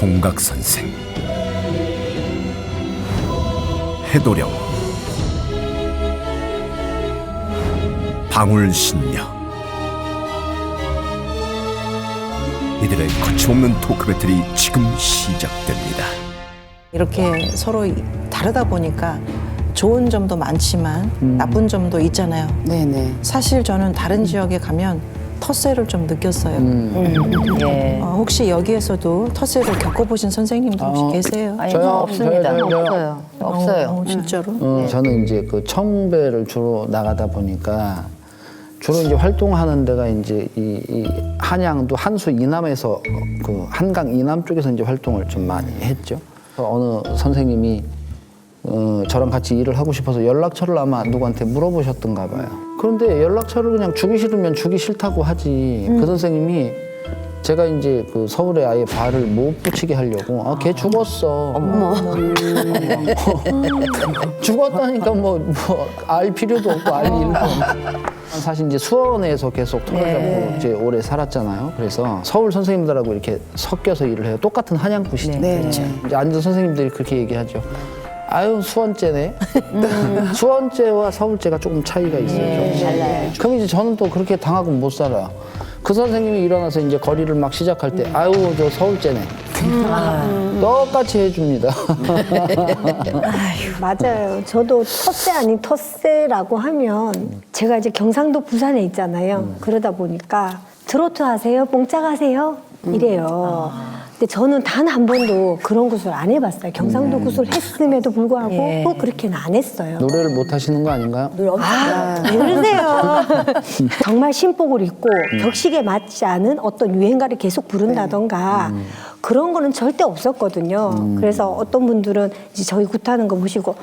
동각선생, 해도령, 방울신녀. 이들의 거침없는 토크 배틀이 지금 시작됩니다. 이렇게 서로 다르다 보니까 좋은 점도 많지만 나쁜 점도 있잖아요. 네네. 사실 저는 다른 지역에 가면 텃세를 좀 느꼈어요. 예. 혹시 여기에서도 텃세를 겪어보신 선생님도 혹시 계세요? 아니, 저요? 없습니다. 저요? 없어요. 없어요. 진짜로? 저는 이제 그 청배를 주로 나가다 보니까 주로 이제 활동하는 데가 이제 이 한양도 한수 이남에서 그 한강 이남 쪽에서 이제 활동을 좀 많이 했죠. 어느 선생님이 저랑 같이 일을 하고 싶어서 연락처를 아마 누구한테 물어보셨던가 봐요. 그런데 연락처를 그냥 주기 싫으면 주기 싫다고 하지. 그 선생님이 제가 이제 그 서울에 아예 발을 못 붙이게 하려고 걔 죽었어. 죽었다니까 뭐 알 필요도 없고 알 일도 없고. 사실 이제 수원에서 계속 터를 잡고 이제 오래 살았잖아요. 그래서 서울 선생님들하고 이렇게 섞여서 일을 해요. 똑같은 한양구시죠. 네. 이제 앉은 선생님들이 그렇게 얘기하죠. 아유 수원제네. 수원제와 서울제가 조금 차이가 있어요. 좀. 달라요. 그럼 이제 저는 또 그렇게 당하고 못 살아요. 그 선생님이 일어나서 이제 거리를 막 시작할 때 아유 저 서울제네. 똑같이 해줍니다. 맞아요. 저도 텃세 아닌 텃세라고 하면 제가 이제 경상도 부산에 있잖아요. 그러다 보니까 트로트 하세요? 뽕짝 하세요? 이래요. 근데 저는 단 한 번도 그런 구슬 안 해봤어요. 경상도 구슬 했음에도 불구하고 꼭 그렇게는 안 했어요. 노래를 못 하시는 거 아닌가요? 모르세요. 정말 신복을 입고 격식에 맞지 않은 어떤 유행가를 계속 부른다던가 그런 거는 절대 없었거든요. 그래서 어떤 분들은 이제 저희 굿하는 거 보시고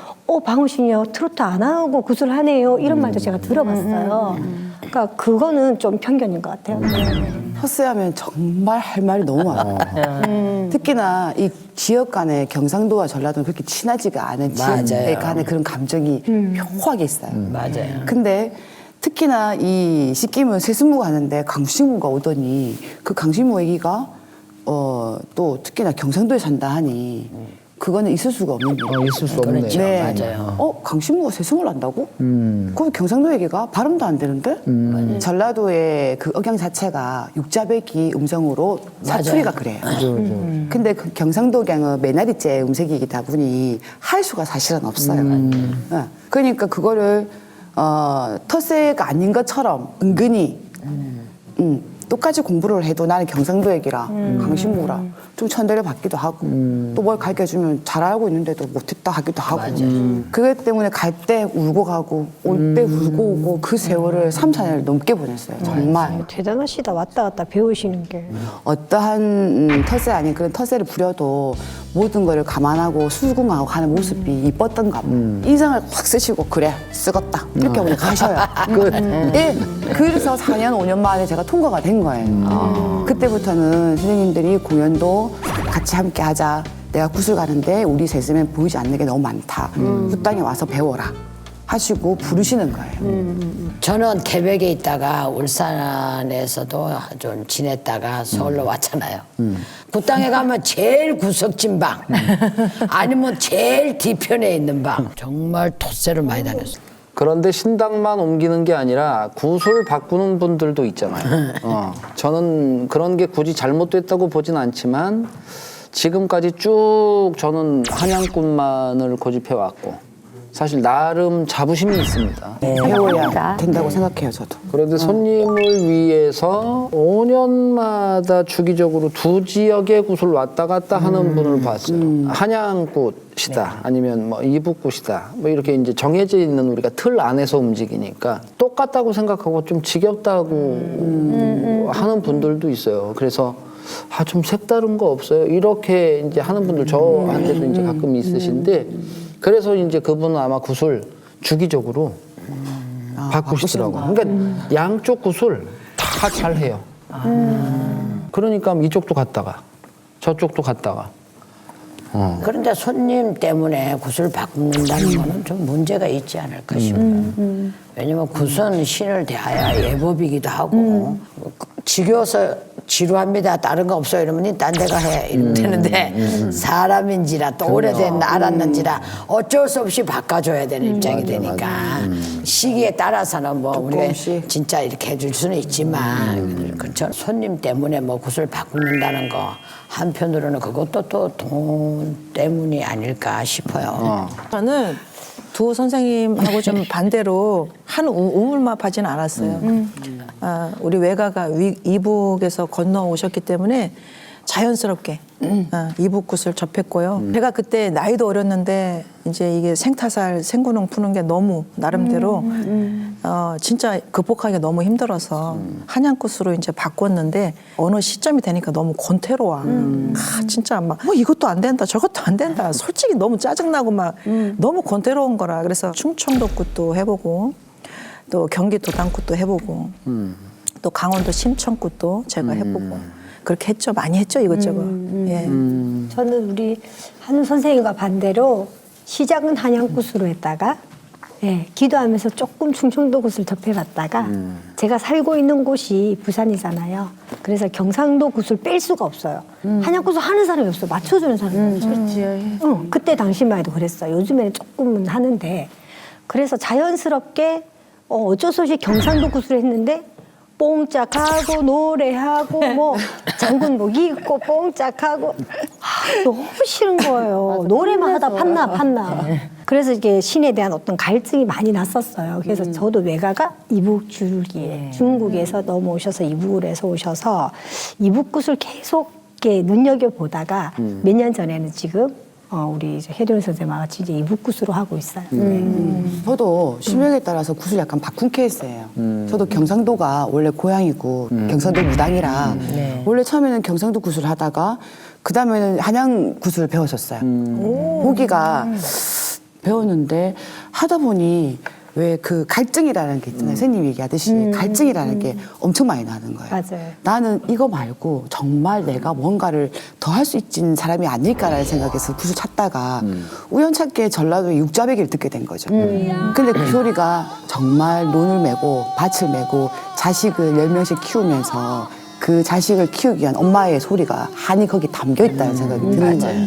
방울신녀 트로트 안 하고 구슬 하네요. 이런 말도 제가 들어봤어요. 그러니까 그거는 좀 편견인 것 같아요. 텃세하면 정말 할 말이 너무 많아요. 특히나 이 지역 간에 경상도와 전라도는 그렇게 친하지가 않은 지역 간에 그런 감정이 묘하게 있어요. 맞아요. 근데 특히나 이 시김은 세승무가 하는데 강신무가 오더니 그 강신무 얘기가 또 특히나 경상도에 산다 하니 그거는 있을 수가 없는 일이에요. 있을 수 없네요. 그렇죠. 네. 맞아요. 강신무가 세승을 한다고? 그럼 경상도 얘기가 발음도 안 되는데? 전라도의 그 억양 자체가 육자백이 음성으로 사투리가 그래요. 근데 그 경상도경은 매나리째 음색이다 보니 할 수가 사실은 없어요. 그러니까 그거를 텃세가 아닌 것처럼 은근히 똑같이 공부를 해도 나는 경상도 얘기라 강신무라 좀 천대를 받기도 하고 또 뭘 가르쳐주면 잘 알고 있는데도 못했다 하기도 하고 그것 때문에 갈 때 울고 가고 올 때 울고 오고 그 세월을 3, 4년을 넘게 보냈어요. 정말 대단하시다. 왔다 갔다 배우시는 게. 어떠한 텃세 아닌 그런 텃세를 부려도 모든 거를 감안하고 수긍하고 하는 모습이 이뻤던가 봐. 인상을 확 쓰시고 그래 쓰겄다 이렇게 그냥 가셔요. 예, 그래서 4년 5년 만에 제가 통과가 된 거예요. 그때부터는 선생님들이 공연도 같이 함께 하자. 내가 구슬 가는데 우리 셋이면 보이지 않는 게 너무 많다. 굿당에 와서 배워라 하시고 부르시는 거예요. 저는 태백에 있다가 울산에서도 좀 지냈다가 서울로 왔잖아요. 그 땅에 가면 제일 구석진 방 아니면 제일 뒤편에 있는 방 정말 텃세를 많이 다녔어요. 그런데 신당만 옮기는 게 아니라 구슬 바꾸는 분들도 있잖아요. 저는 그런 게 굳이 잘못됐다고 보진 않지만 지금까지 쭉 저는 한양꾼만을 고집해 왔고 사실 나름 자부심이 있습니다. 배워야 된다고 생각해요, 저도. 그런데 손님을 위해서 5년마다 주기적으로 두 지역의 굿을 왔다 갔다 하는 분을 봤어요. 한양굿이다, 아니면 뭐 이북굿이다, 뭐 이렇게 이제 정해져 있는 우리가 틀 안에서 움직이니까 똑같다고 생각하고 좀 지겹다고 하는 분들도 있어요. 그래서 좀 색다른 거 없어요? 이렇게 이제 하는 분들 저한테도 이제 가끔 있으신데 그래서 이제 그분은 아마 굿을 주기적으로 바꾸시더라고요. 그러니까 양쪽 굿을 다 잘해요. 그러니까 이쪽도 갔다가 저쪽도 갔다가. 그런데 손님 때문에 굿을 바꾼다는 거는 좀 문제가 있지 않을까 싶어요. 왜냐면 굿은 신을 대하여 예법이기도 하고 지겨워서 지루합니다. 다른 거 없어요. 이러면 딴 데가 해. 이러면 되는데 사람인지라 또 오래된 알았는지라 어쩔 수 없이 바꿔줘야 되는 입장이 되니까 시기에 따라서는 뭐 우리가 조금씩. 진짜 이렇게 해줄 수는 있지만 그렇죠. 손님 때문에 뭐 구슬 바꾼다는 거 한편으로는 그것도 또 돈 때문이 아닐까 싶어요. 저는 두 선생님하고 좀 반대로 한 우물마하지는 않았어요. 우리 외가가 이북에서 건너오셨기 때문에 자연스럽게 이북 굿을 접했고요. 제가 그때 나이도 어렸는데 이제 이게 생타살 생구능 푸는 게 너무 나름대로 진짜 극복하기가 너무 힘들어서 한양굿으로 이제 바꿨는데 어느 시점이 되니까 너무 권태로워. 진짜 막 뭐 이것도 안 된다 저것도 안 된다. 솔직히 너무 짜증나고 막 너무 권태로운 거라. 그래서 충청도 굿도 해보고 또 경기 도당굿도 해보고 또 강원도 심천굿도 제가 해보고 그렇게 했죠. 많이 했죠 이것저것. 예. 저는 우리 한우 선생님과 반대로 시작은 한양굿으로 했다가 예, 기도하면서 조금 충청도 굿을 접해봤다가 제가 살고 있는 곳이 부산이잖아요. 그래서 경상도 굿을 뺄 수가 없어요. 한양굿을 하는 사람이 없어요. 맞춰주는 사람이 없어요. 그때 당시만 해도 그랬어요. 요즘에는 조금은 하는데 그래서 자연스럽게 어쩔 수 없이 경상도 굿을 했는데 뽕짝하고 노래하고 뭐 장군복 입고 뽕짝하고 너무 싫은 거예요. 노래만 하다 판나. 그래서 이게 신에 대한 어떤 갈증이 많이 났었어요. 그래서 저도 외가가 이북 줄기에 중국에서 넘어오셔서 이북에서 오셔서 이북굿을 계속 이렇게 눈여겨보다가 몇 년 전에는 지금 우리 혜련 선생님과 같이 이제 이북굿으로 하고 있어요. 저도 실력에 따라서 굿을 약간 바꾼 케이스예요. 저도 경상도가 원래 고향이고 경상도 무당이라 원래 처음에는 경상도 굿을 하다가 그 다음에는 한양 굿을 배웠었어요. 보기가 배웠는데 하다 보니 왜 그 갈증이라는 게 있잖아요. 선생님 얘기하듯이 갈증이라는 게 엄청 많이 나는 거예요. 맞아요. 나는 이거 말고 정말 내가 뭔가를 더 할 수 있는 사람이 아닐까라는 생각에서 굿을 찾다가 우연찮게 전라도의 육자배기를 듣게 된 거죠. 근데 그 소리가 정말 논을 메고 밭을 메고 자식을 10명씩 키우면서 그 자식을 키우기 위한 엄마의 소리가 한이 거기 담겨 있다는 생각이 드는 거예요.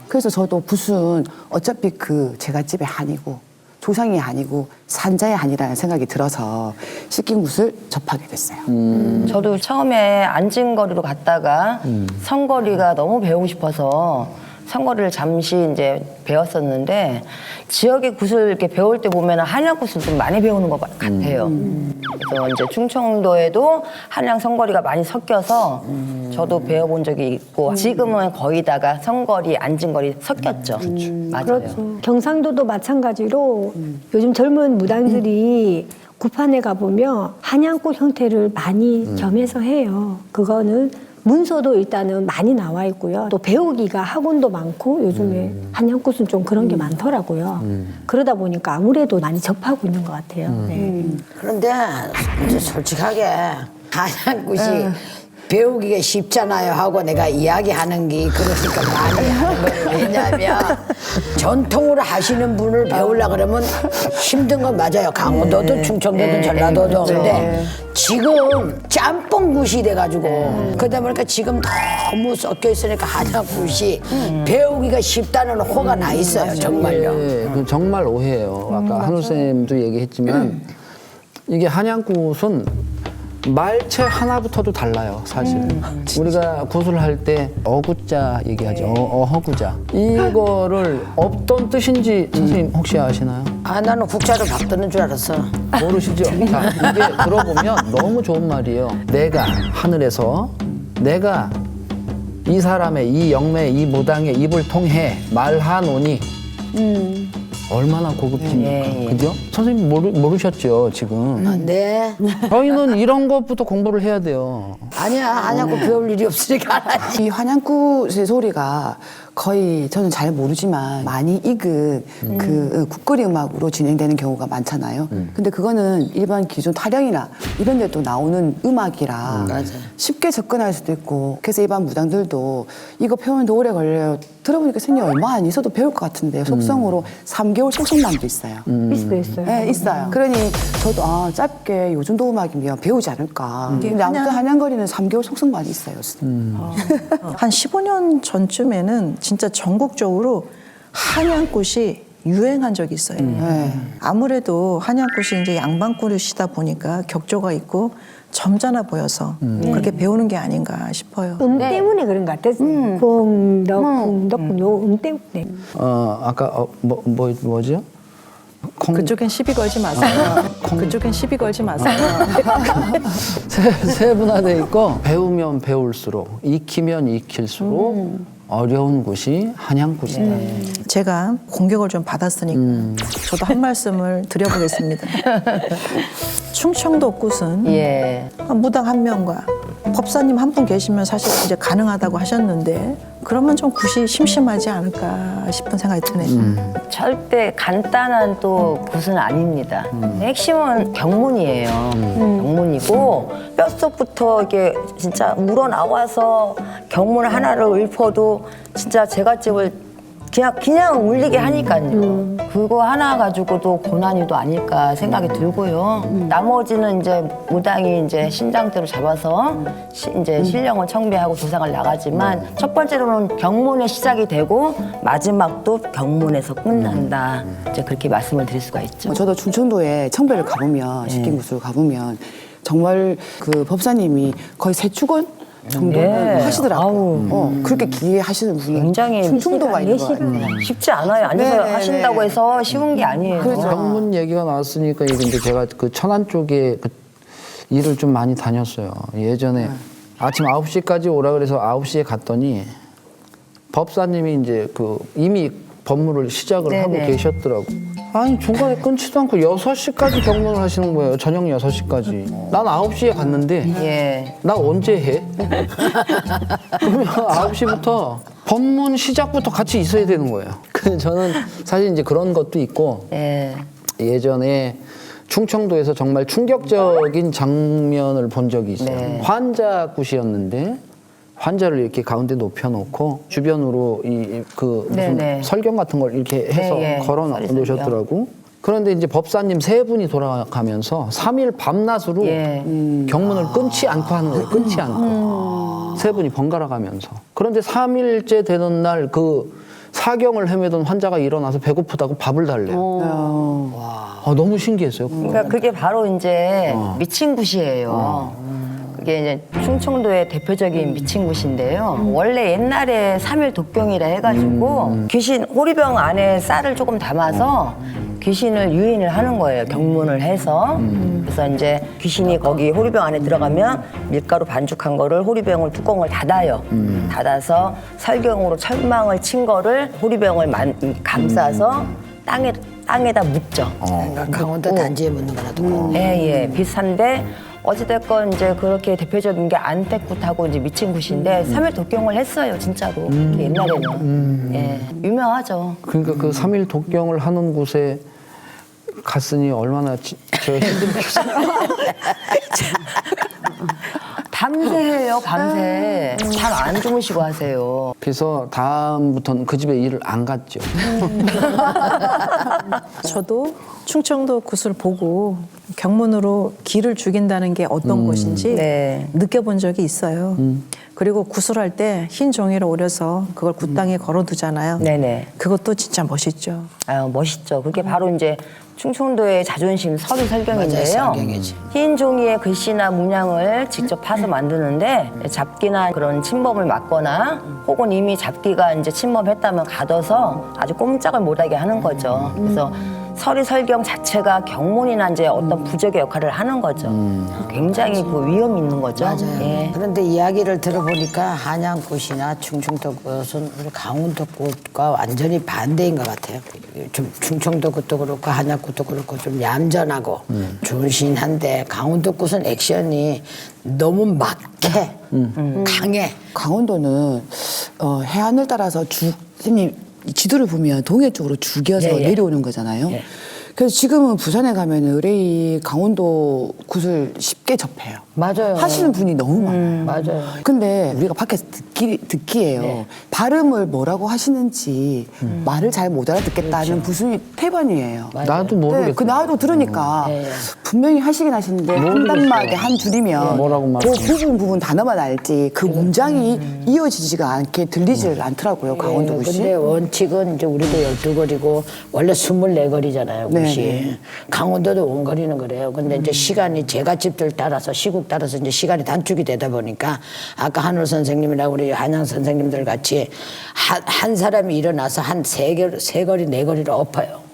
그래서 저도 굿은 어차피 그 제가 집의 한이고 조상이 아니고 산자의 한이라는 생각이 들어서 씻긴 굿을 접하게 됐어요. 저도 처음에 안진거리로 갔다가 성거리가 너무 배우고 싶어서 성거리를 잠시 이제 배웠었는데 지역의 굿을 이렇게 배울 때 보면 한양 굿을 좀 많이 배우는 것 같아요. 그래서 이제 충청도에도 한양 성거리가 많이 섞여서 저도 배워본 적이 있고 지금은 거의 다가 성거리, 안진거리 섞였죠. 맞아요. 그렇죠. 경상도도 마찬가지로 요즘 젊은 무당들이 구판에 가보면 한양꽃 형태를 많이 겸해서 해요. 그거는 문서도 일단은 많이 나와 있고요. 또 배우기가 학원도 많고 요즘에 한양꽃은 좀 그런 게 많더라고요. 그러다 보니까 아무래도 많이 접하고 있는 것 같아요. 네. 그런데 이제 솔직하게 한양굿이 배우기가 쉽잖아요 하고 내가 이야기하는 게 그러니까 많이 하는 거예요. 왜냐하면 전통으로 하시는 분을 배우려고 그러면 힘든 건 맞아요. 강원도도 충청도도 전라도도. 근데 지금 짬뽕굿이 돼가지고 그러다 보니까 지금 너무 섞여 있으니까 한양굿이 배우기가 쉽다는 호가 나 있어요. 정말요. 네, 그 정말 오해예요. 아까 한우 쌤도 얘기했지만 이게 한양굿은 말체 하나부터도 달라요, 사실. 우리가 굿을 할 때 어구자 얘기하죠. 어허구자. 이거를 어떤 뜻인지 선생님 혹시 아시나요? 아 나는 국자를 바꾸는 줄 알았어. 모르시죠? 자, 이게 들어보면 너무 좋은 말이에요. 내가 하늘에서 내가 이 사람의 이 영매의 이 무당의 입을 통해 말하노니 얼마나 고급집니까? 그죠? 선생님 모르셨죠, 지금? 네. 저희는 이런 것부터 공부를 해야 돼요. 아니야, 한양굿 배울 일이 없으니까 안 하지. 이 한양굿의 소리가 거의 저는 잘 모르지만 많이 익은 그 국거리 음악으로 진행되는 경우가 많잖아요. 근데 그거는 일반 기존 타령이나 이런 데도 나오는 음악이라 쉽게 접근할 수도 있고 그래서 일반 무당들도 이거 배우는데 오래 걸려요. 들어보니까 선생님 얼마 안 있어도 배울 것 같은데 속성으로 3개월 속성만도 있어요. 있을 수도 있어요. 네, 있어요. 그러니 저도 짧게 요 정도 음악이면 배우지 않을까. 근데 아무튼 한양거리는 3개월 속성만이 있어요. 한 15년 전쯤에는 진짜 전국적으로 한양꽃이 유행한 적이 있어요. 아무래도 한양꽃이 이제 양반꽃이다 보니까 격조가 있고 점잖아 보여서 그렇게 배우는 게 아닌가 싶어요. 때문에 그런 것 같았어요. 궁덕, 요 때문에. 아까 뭐죠? 그쪽엔 시비 걸지 마세요. 그쪽엔 시비 걸지 마세요. 세분화돼 있고 배우면 배울수록 익히면 익힐수록 어려운 곳이 한양꽃이다. 제가 공격을 좀 받았으니까 저도 한 말씀을 드려보겠습니다. 충청도 꽃은 예. 무당 한 명과 법사님 한 분 계시면 사실 이제 가능하다고 하셨는데 그러면 좀 굿이 심심하지 않을까 싶은 생각이 드네요. 절대 간단한 또 굿은 아닙니다. 핵심은 경문이에요. 경문이고 뼛속부터 이게 진짜 우러나와서 경문 하나를 읊어도 진짜 제갓집을 그냥 울리게 하니까요. 그거 하나 가지고도 고난이도 아닐까 생각이 들고요. 나머지는 이제 무당이 이제 신장대로 잡아서 이제 신령을 청배하고 조상을 나가지만 첫 번째로는 경문에 시작이 되고 마지막도 경문에서 끝난다. 이제 그렇게 말씀을 드릴 수가 있죠. 저도 충청도에 청배를 가보면 식긴구슬 가보면 정말 그 법사님이 거의 세 축원 정도는 하시더라고요. 그렇게 기회 하시는 분이 굉장히 충청도가 있는 것 같아요. 쉽지 않아요. 앉아서 네네네. 하신다고 해서 쉬운 게 아니에요. 경문 얘기가 나왔으니까 이제 제가 그 천안 쪽에 그 일을 좀 많이 다녔어요. 예전에 아침 9시까지 오라 그래서 9시에 갔더니 법사님이 이제 그 이미 법무를 시작을 하고 계셨더라고. 아니 중간에 끊지도 않고 6시까지 경문을 하시는 거예요. 저녁 6시까지. 난 9시에 갔는데 예. 나 언제 해? 그러면 9시부터 법문 시작부터 같이 있어야 되는 거예요. 그래서 저는 사실 이제 그런 것도 있고 예. 예전에 충청도에서 정말 충격적인 장면을 본 적이 있어요. 네. 환자굿이었는데 환자를 이렇게 가운데 높여놓고 주변으로 그 무슨 네네. 설경 같은 걸 이렇게 해서 네, 예. 걸어 놓으셨더라고. 그런데 이제 법사님 세 분이 돌아가면서 3일 밤낮으로 예. 경문을 끊지 않고 하는 거예요. 끊지 않고. 세 분이 번갈아 가면서. 그런데 3일째 되는 날 그 사경을 헤매던 환자가 일어나서 배고프다고 밥을 달래요. 너무 신기했어요. 그러니까 그게 바로 이제 미친 굿이에요. 그게 이제 충청도의 대표적인 미친 굿인데요. 원래 옛날에 3일 독경이라 해가지고 귀신 호리병 안에 쌀을 조금 담아서 귀신을 유인을 하는 거예요. 경문을 해서. 그래서 이제 귀신이 거기 호리병 안에 들어가면 밀가루 반죽한 거를 호리병을 뚜껑을 닫아요. 닫아서 설경으로 철망을 친 거를 호리병을 감싸서 땅에다 묻죠. 강원도 단지에 묻는 거나 똑같네. 예, 비슷한데 어찌됐건 이제 그렇게 대표적인 게 안택굿하고 이제 미친 굿인데 3일 독경을 했어요, 진짜로. 옛날에는. 예, 유명하죠. 그러니까 그 3일 독경을 하는 곳에 갔으니 얼마나 저 힘들겠어요. 밤새 해요, 밤새. 잠 안 주무시고 하세요. 그래서 다음부터는 그 집에 일을 안 갔죠. 저도 충청도 굿을 보고 경문으로 기를 죽인다는 게 어떤 것인지 네. 느껴본 적이 있어요. 그리고 구슬할 때 흰 종이를 오려서 그걸 굿땅에 걸어두잖아요. 네네. 그것도 진짜 멋있죠. 아유, 멋있죠. 그게 바로 이제 충청도의 자존심 서리설경인데요. 맞아요, 설경이지. 흰 종이에 글씨나 문양을 직접 파서 만드는데 잡기나 그런 침범을 막거나 혹은 이미 잡기가 이제 침범했다면 가둬서 아주 꼼짝을 못하게 하는 거죠. 그래서 서리설경 자체가 경문이나 이제 어떤 부적의 역할을 하는 거죠. 굉장히 그 위험이 있는 거죠. 맞아요. 예. 그런데 이야기를 들어보니까 한양꽃이나 충청도 꽃은 우리 강원도 꽃과 완전히 반대인 것 같아요. 좀 충청도 꽃도 그렇고 한양꽃도 그렇고 좀 얌전하고 존신한데 강원도 꽃은 액션이 너무 막해, 강해. 강원도는 해안을 따라서 쭉 선생님 이 지도를 보면 동해 쪽으로 죽여서 예, 예. 내려오는 거잖아요. 예. 그래서 지금은 부산에 가면 의뢰이 강원도 굿을 쉽게 접해요. 맞아요. 하시는 분이 너무 많아요. 맞아요. 근데 우리가 밖에서 듣기에요. 네. 발음을 뭐라고 하시는지 말을 잘 못 알아듣겠다는 무슨 태반이에요. 나도 모르겠어. 네, 그 나도 들으니까 분명히 하시긴 하시는데 한 단막에 한 줄이면 뭐라고 그 말하는지. 부분 단어만 알지 그 문장이 이어지지가 않게 들리질 않더라고요. 강원도 예, 굿이. 근데 원칙은 이제 우리도 12거리고 원래 24거리잖아요. 네, 굿이. 네. 강원도도 원거리는 그래요. 근데 이제 시간이 제갓집들 따라서 시국 따라서 이제 시간이 단축이 되다 보니까 아까 한울 선생님이나 우리 한양 선생님들 같이 한 사람이 일어나서 한 세 거리 네 거리를 엎어요.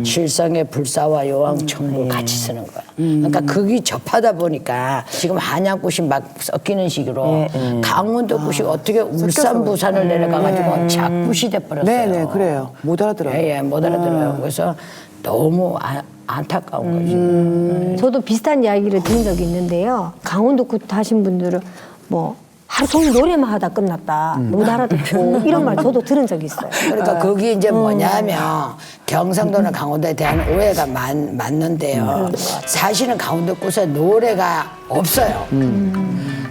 실성의 불사와 요왕청을 같이 쓰는 거야. 그러니까 극이 접하다 보니까 지금 한양굿이 막 섞이는 식으로 강원도굿이 어떻게 울산 부산을 내려가가지고 작굿이 돼버렸어요. 네네 그래요. 못 알아들어요. 예, 못 알아들어요. 그래서 너무 안타까운 거지. 저도 비슷한 이야기를 들은 적이 있는데요. 강원도 굿 하신 분들은 뭐 하루 종일 노래만 하다 끝났다. 못 알아듣고 이런 말 저도 들은 적이 있어요. 그러니까 그게 이제 뭐냐면 경상도나 강원도에 대한 오해가 많는데요. 사실은 강원도 곳에 노래가 없어요.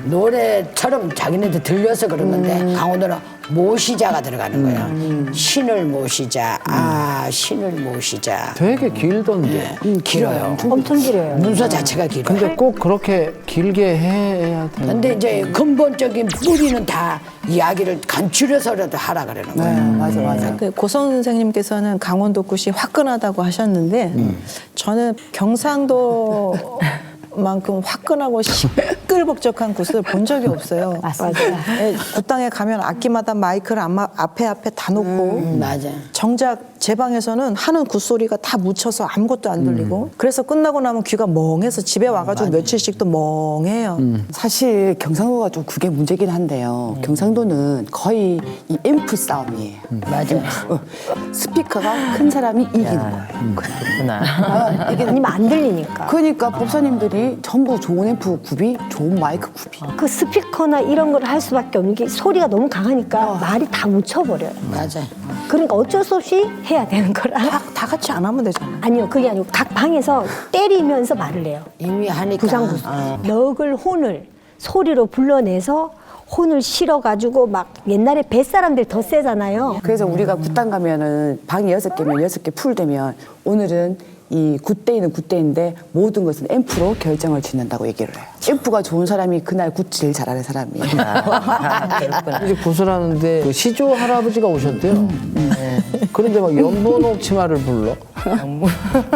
노래처럼 자기네들 들려서 그런 건데 강원도는 모시자가 들어가는 거예요. 신을 모시자. 신을 모시자. 되게 길던데. 길어요. 엄청 길어요. 문서 자체가 길어요. 근데 꼭 그렇게 길게 해야 돼. 근데 이제 근본적인 뿌리는 다 이야기를 간추려서라도 하라 그러는 거예요. 맞아. 그 고성 선생님께서는 강원도 굿이 화끈하다고 하셨는데 저는 경상도만큼 화끈하고 시끌벅적한 굿을 본 적이 없어요. 맞습니다. 예, 굿당에 가면 악기마다 마이크를 앞에 다 놓고 맞아. 정작 제 방에서는 하는 굿소리가 다 묻혀서 아무것도 안 들리고 그래서 끝나고 나면 귀가 멍해서 집에 와가지고 며칠씩 또 멍해요. 사실 경상도가 좀 그게 문제긴 한데요. 경상도는 거의 이 앰프 싸움이에요. 맞아. 스피커가 큰 사람이 이기는 거예요. 그렇구나. 아니면 안 들리니까. 그러니까 법사님들이 전부 좋은 앰프 굽이, 좋은 마이크 굽이. 그 스피커나 이런 걸 할 수밖에 없는 게 소리가 너무 강하니까 말이 다 묻혀버려요. 맞아. 그러니까 어쩔 수 없이 해야 되는 거라. 다 같이 안 하면 되잖아요. 아니요, 그게 아니고 각 방에서 때리면서 말을 해요. 이미 하니까. 구상구수. 넉을 혼을 소리로 불러내서 혼을 실어가지고 막 옛날에 뱃사람들 더 세잖아요. 그래서 우리가 굿당 가면은 방이 6개면 6개 풀되면 오늘은 이 굿데이는 굿데이인데 모든 것은 앰프로 결정을 짓는다고 얘기를 해요. 앰프가 좋은 사람이 그날 굿 제일 잘하는 사람이에요. 그렇구나. 이제 구슬하는데 그 시조 할아버지가 오셨대요. 그런데 막 연분홍 치마를 불러.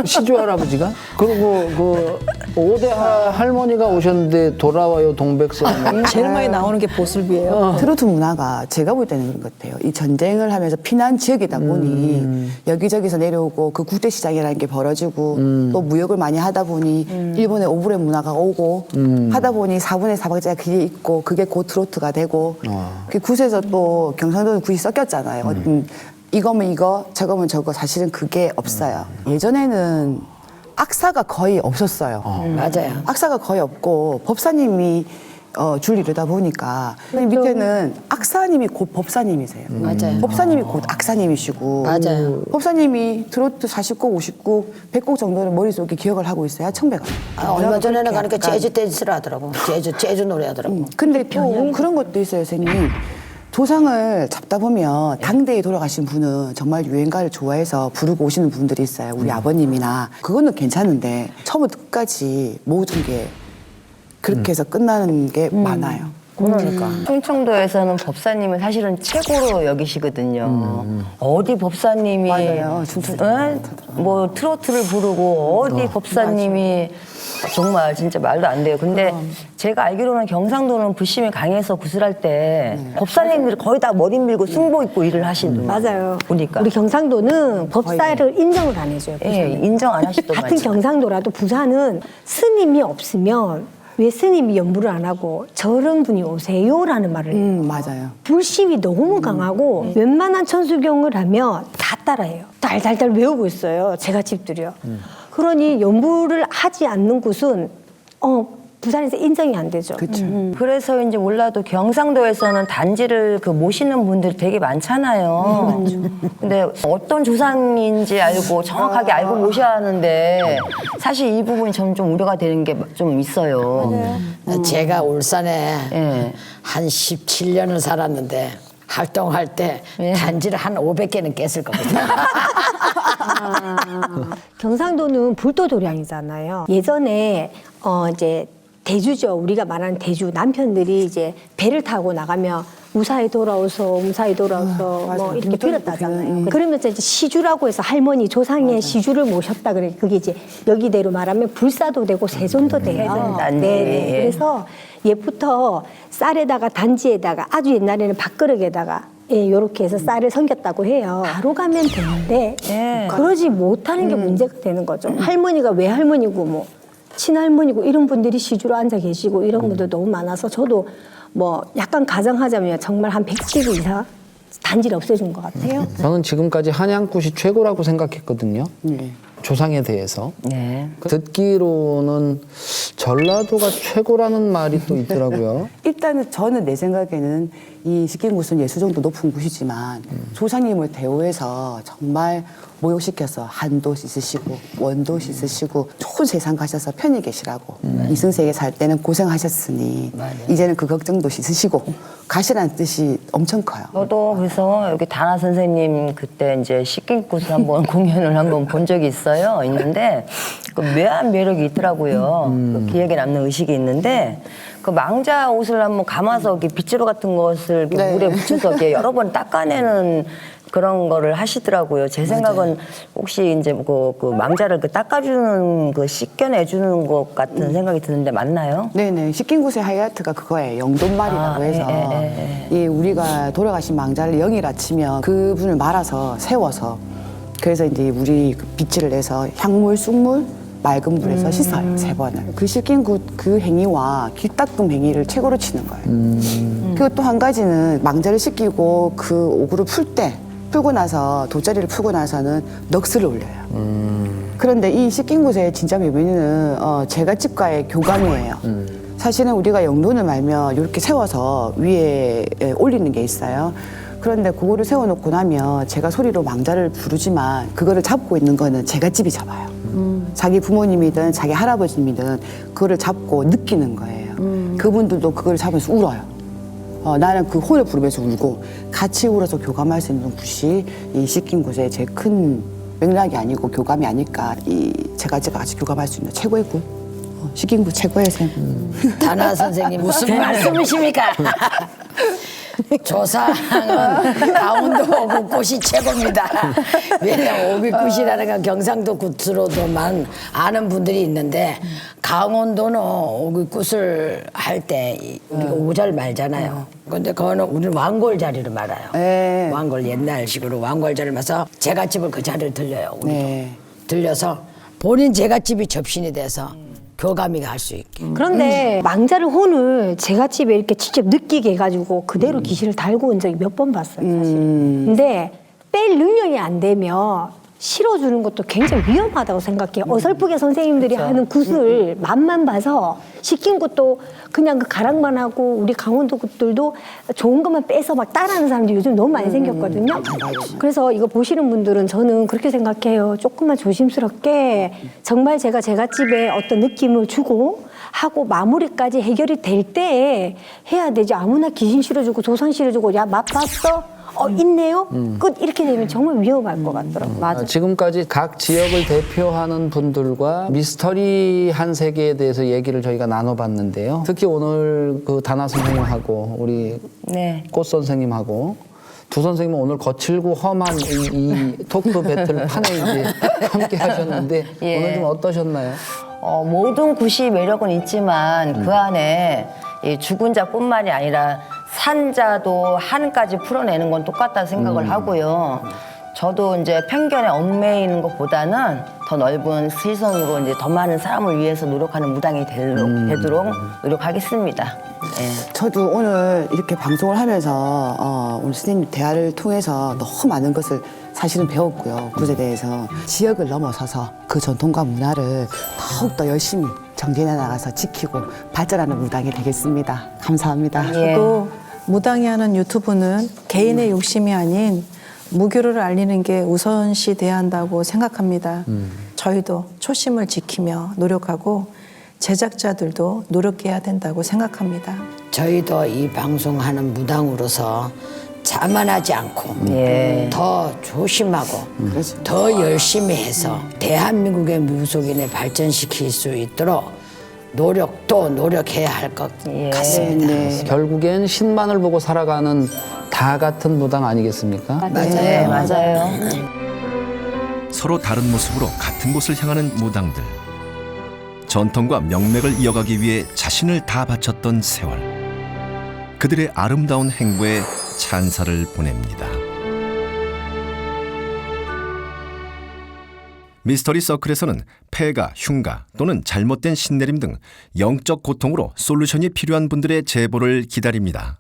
시조 할아버지가. 그리고 그 5대 할머니가 오셨는데 돌아와요 동백섬. 제일 많이 나오는 게 보슬비예요. 트로트 문화가 제가 볼 때는 그런 것 같아요. 이 전쟁을 하면서 피난 지역이다 보니 여기저기서 내려오고 그 국제 시장이라는 게 벌어지고 또 무역을 많이 하다 보니 일본의 오브레 문화가 오고 하다 보니 4분의 4박자가 그게 있고 그게 곧 트로트가 되고 그 굿에서 또 경상도는 굿이 섞였잖아요. 이거면 이거 저거면 저거 사실은 그게 없어요. 예전에는 악사가 거의 없었어요. 맞아요. 악사가 거의 없고 법사님이 줄 이루다 보니까 밑에는 악사님이 곧 법사님이세요. 맞아요. 법사님이 곧 악사님이시고 맞아요. 법사님이 트로트 40곡, 50곡, 100곡 정도는 머릿속에 기억을 하고 있어야 청배가. 얼마 전에는 가니까 재즈 댄스를 하더라고. 재즈 노래 하더라고. 근데 또 그런 것도 있어요, 선생님. 조상을 잡다 보면 당대에 돌아가신 분은 정말 유행가를 좋아해서 부르고 오시는 분들이 있어요. 우리 아버님이나. 그거는 괜찮은데 처음부터 끝까지 모든 게 그렇게 해서 끝나는 게 많아요. 그러니까. 충청도에서는 법사님을 사실은 최고로 여기시거든요. 어디 법사님이 맞아요. 뭐 트로트를 부르고 어디 법사님이 정말 진짜 말도 안 돼요. 근데 제가 알기로는 경상도는 불심이 강해서 구슬할 때 법사님들이 거의 다 머리 밀고 승복 입고 일을 하시는 맞아요. 보니까. 우리 경상도는 법사를 인정을 안 해줘요. 예, 인정 안 하시더만. 같은 경상도라도 부산은 스님이 없으면 왜 스님이 연부를 안 하고 저런 분이 오세요라는 말을 해요. 맞아요. 불심이 너무 강하고 웬만한 천수경을 하면 다 따라해요. 달달달 외우고 있어요. 제가 집들이요. 그러니 연부를 하지 않는 곳은 부산에서 인정이 안 되죠. 그렇죠. 그래서 이제 몰라도 경상도에서는 단지를 그 모시는 분들이 되게 많잖아요. 근데 어떤 조상인지 알고 정확하게 알고 모셔야 하는데 사실 이 부분이 저는 좀 우려가 되는 게 좀 있어요. 제가 울산에 예. 한 17년을 살았는데 활동할 때 단지를 한 500개는 깼을 겁니다. 경상도는 불도도량이잖아요. 예전에 이제 대주죠. 우리가 말하는 대주 남편들이 이제 배를 타고 나가면 무사히 돌아오소, 무사히 돌아오소 맞아. 뭐 이렇게 무조건 빌었다잖아요. 그러면서 이제 시주라고 해서 할머니 조상의 시주를 모셨다 그래. 그게 이제 여기대로 말하면 불사도 되고 세존도 돼요. 단지. 네. 예. 그래서 옛부터 쌀에다가 단지에다가 아주 옛날에는 밥그릇에다가 요렇게 해서 쌀을 섬겼다고 해요. 바로 가면 되는데 예. 그러지 못하는 게 문제가 되는 거죠. 할머니가 왜 할머니고 뭐 친할머니고 이런 분들이 시주로 앉아 계시고 이런 분들 너무 많아서 저도 뭐 약간 가정하자면 정말 한 100집 이상 단지를 없애준 것 같아요. 저는 지금까지 한양굿이 최고라고 생각했거든요. 조상에 대해서. 네. 듣기로는 전라도가 최고라는 말이 또 있더라고요. 일단은 저는 내 생각에는 이 식긴굿은 예수정도 높은 굿이지만 조상님을 대우해서 정말 모욕시켜서 한도 씻으시고 원도 씻으시고 좋은 세상 가셔서 편히 계시라고 이승세에 살 때는 고생하셨으니 이제는 그 걱정도 씻으시고 가시라는 뜻이 엄청 커요. 저도 그래서 여기 다나 선생님 그때 이제 식긴굿을 한번 공연을 한번 본 적이 있는데 그 묘한 매력이 있더라고요. 그 기억에 남는 의식이 있는데 그 망자 옷을 한번 감아서 이렇게 빗자루 같은 것을 이렇게 네. 물에 묻혀서 이렇게 여러 번 닦아내는 그런 거를 하시더라고요. 제 생각은 혹시 이제 그 망자를 그 닦아주는 그 씻겨내주는 것 같은 생각이 드는데 맞나요? 네네. 식긴굿의 하이라이트가 그거예요. 영돈말이라고 해서 이 우리가 돌아가신 망자를 영이라 치면 그분을 말아서 세워서 그래서 이제 우리 그 빛을 내서 향물, 쑥물, 맑은 물에서 씻어요. 3번을. 그 식긴굿 그 행위와 길 닦음 행위를 최고로 치는 거예요. 그리고 또 한 가지는 망자를 씻기고 그 오구를 풀고 나서 돗자리를 풀고 나서는 넋을 올려요. 그런데 이 식긴굿의 진짜 묘미는 제갓집과의 교감이에요. 사실은 우리가 영론을 말면 이렇게 세워서 위에 올리는 게 있어요. 그런데 그거를 세워놓고 나면 제가 소리로 망자를 부르지만 그거를 잡고 있는 거는 제갓집이 잡아요. 자기 부모님이든 자기 할아버지이든 그거를 잡고 느끼는 거예요. 그분들도 그걸 잡으면서 울어요. 나는 그 혼을 부르면서 울고 같이 울어서 교감할 수 있는 굿이 이 식긴굿의 제일 큰 맥락이 아니고 교감이 아닐까. 이 제가 같이 교감할 수 있는 최고의 굿. 식긴굿 최고의 셈. 다나 선생님 무슨 말씀이십니까? 조상은 강원도 오구굿이 최고입니다. 왜냐면 오구굿이라는 건 경상도 굿으로도만 아는 분들이 있는데 강원도는 오구굿을 할 때 우리가 오절 말잖아요. 근데 그거는 우리는 왕골 자리를 말아요. 네. 왕골 옛날식으로 왕골 자리를 말아서 제갓집을 그 자리를 들려요. 우리도. 네. 들려서 본인 제갓집이 접신이 돼서 교감이가 할 수 있게. 그런데 망자를 혼을 제가 집에 이렇게 직접 느끼게 해가지고 그대로 귀신을 달고 온 적이 몇 번 봤어요, 사실. 근데 뺄 능력이 안 되면 실어주는 것도 굉장히 위험하다고 생각해요. 어설프게 선생님들이 하는 굿을 맛만 봐서 시킨 것도 그냥 그 가락만 하고 우리 강원도 굿들도 좋은 것만 빼서 막 따라하는 사람들이 요즘 너무 많이 생겼거든요. 그래서 이거 보시는 분들은 저는 그렇게 생각해요. 조금만 조심스럽게 정말 제가 제갓집에 어떤 느낌을 주고 하고 마무리까지 해결이 될 때 해야 되지. 아무나 귀신 실어주고 조상 실어주고 야 맛봤어? 있네요? 끝 이렇게 되면 정말 위험할 것 같더라고요. 맞아. 지금까지 각 지역을 대표하는 분들과 미스터리한 세계에 대해서 얘기를 저희가 나눠봤는데요. 특히 오늘 그 다나 선생님하고 우리 네. 꽃 선생님하고 두 선생님은 오늘 거칠고 험한 이 토크 배틀 판에 이제 함께 하셨는데 예. 오늘 좀 어떠셨나요? 모든 굿이 매력은 있지만 그 안에 이 죽은 자뿐만이 아니라 산자도 한까지 풀어내는 건 똑같다 생각을 하고요. 저도 이제 편견에 얽매이는 것보다는 더 넓은 시선으로 이제 더 많은 사람을 위해서 노력하는 무당이 되도록 노력하겠습니다. 예. 저도 오늘 이렇게 방송을 하면서 오늘 선생님 대화를 통해서 너무 많은 것을 사실은 배웠고요. 굿에 대해서 지역을 넘어서서 그 전통과 문화를 더욱더 열심히 정진해 나가서 지키고 발전하는 무당이 되겠습니다. 감사합니다. 저도 무당이 하는 유튜브는 개인의 욕심이 아닌 무교를 알리는 게 우선시 돼야 한다고 생각합니다. 저희도 초심을 지키며 노력하고 제작자들도 노력해야 된다고 생각합니다. 저희도 이 방송하는 무당으로서 자만하지 않고 더 조심하고 더 열심히 해서 대한민국의 무속인을 발전시킬 수 있도록 노력해야 할 것 같습니다. 결국엔 신만을 보고 살아가는 다 같은 무당 아니겠습니까? 네, 맞아요. 서로 다른 모습으로 같은 곳을 향하는 무당들. 전통과 명맥을 이어가기 위해 자신을 다 바쳤던 세월. 그들의 아름다운 행보에 찬사를 보냅니다. 미스터리 서클에서는 폐가, 흉가 또는 잘못된 신내림 등 영적 고통으로 솔루션이 필요한 분들의 제보를 기다립니다.